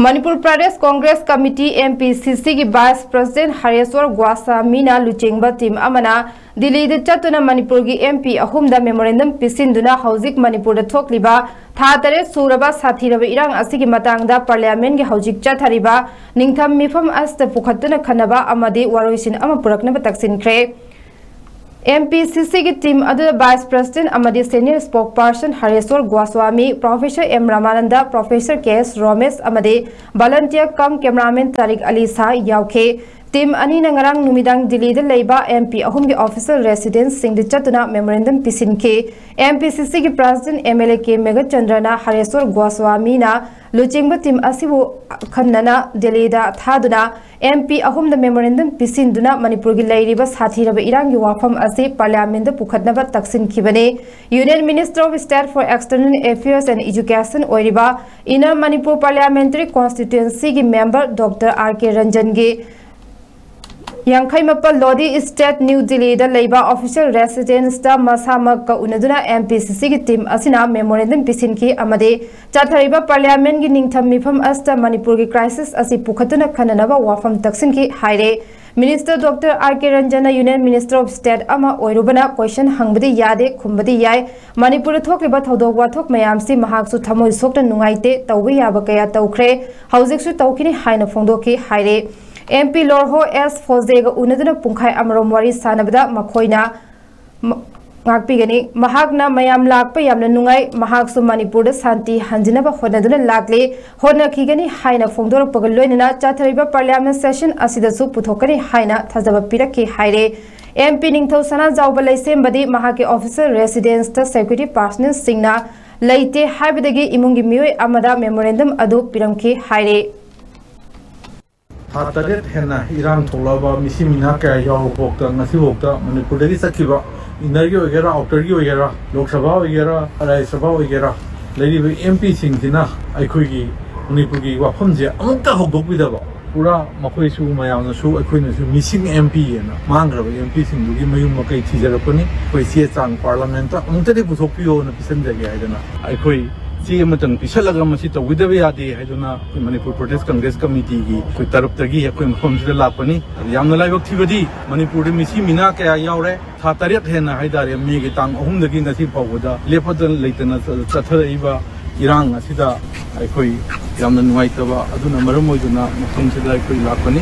Manipur Pradesh Congress committee MPCC की vice president Hareshwar गोस्वामीना लुचेंबा टीम अमना दिल्ली चतुना मणिपुर की MP अहुमदा मेमोरेंडम पिसिंदुना हौजिक मणिपुर थोकलिबा था तरे सूरबा साथीरबा इरांग असिगी मतांगदा पार्लियामेंट के हौजिक चथरिबा निंगथम मिफम अस्त पुखतुना खनबा अमदि वारोइसिन अमा पुरकनबा तक्सिनख्रे। MPCC की टीम वाइस प्रेसिडेंट अमदी senior spokesperson Hareshwar Goswami, professor M Ramananda, professor KS Romesh अमदी volunteer cum cameraman Tariq Ali Shah याउखे। टीम अनी नंगरांग नुमिदांग दिल्ली लेबा MP अहुम के ऑफिशियल रेसिडेंस सिंह चतुना मेमोरेंडम पिसिनखे। MPCC की प्रेसिडेंट MLA के मेघत चंद्रना हरेश्वर गोस्वामी ना लुचिंग टीम असिबु खन्नना दिल्ली थादुना MP अहुम मेमोरेंडम पिसिंदुना मणिपुर की लैरिबा साथीरबा इरांगी वाफम असे पार्लियामेंट पुखतनबा तक्सिनखिबने। Union minister of state for external affairs and education ओइरिबा इनर मणिपुर पार्लियामेंट्री कॉन्स्टिट्यूएंसी की मेंबर डॉक्टर RK रंजन गे यांखैमपल लोधी स्टेट न्यू दिल्ली लेबा ऑफिशियल रेसिडेंस मसामक उनदुना MPCC की टीम असिना मेमोरेंडम पिसिनखी अमदे चाथरिबा पार्लियामेंट की निंगथम मिफम अस्त मणिपुर की क्राइसिस असि पुखतुना खननबा वाफम तक्सिनखी हाइरे। Minister doctor RK Ranjan union minister of state अमा ओइरुबना क्वेश्चन हंगबदी यादे खुमबदी याय मणिपुर थोकलिबा थौदोक वाथोक मयामसी महाकसु थमोय सोक्ता नुंगाइते तौबे याबा कया तौख्रे हौजिकसु तौखिनि हाइना फोंदोखि हाइरे। MP लोरहो S फोजेगा उनदुना पुंखाय अमरोम वारी सानबदा मखोइना ngakpigani mahakna mayam lakpa yamna nungai mahaksu manipur da santi hanjinaba honaduna lakle honakhigani haina phongdor pagaloinana chathariba parliament session asida su puthokani haina thajaba piraki haire। MP ningthau sana jawba laisembadi mahake officer residence ta security personnel singna leite haibadagi imungi mioi amada memorandum adu piramki haire। Hataret henna Iran tholaba misi mina kaya yaw bokta ngasi bokta Manipur dagi sakhiba innergi ogera outergi ogera Lok Sabha ogera Rajya Sabha ogera laiba MP singthina aikhoigi Manipur gi wafam je amta hokdokbidaba pura makhoi su mayamna su aikhoina su missing MP na mangraba MP singdugi mayum makai thijarapani koi sie chang parliament ta amta de puthokpiyo na pisanjage haidana aikhoi सी अमतंग पिसलगा मसी तौगिदबे यादे हाइदुना Manipur Pradesh Congress committee की कोई तरफतगी कोई मफमसिदा लापनी यामना लाइबक थिबदी मणिपुर मिसी मिना कया यावरे था तरेत हेना हाइदारे मेगे तांग अहुमदगी ngasi फावदा लेपदन लेतना चथरइबा इरांग असिदा अखोई यामना नुवाइतबा अदुना मरम ओइदुना मफमसिदा कोई लापनी।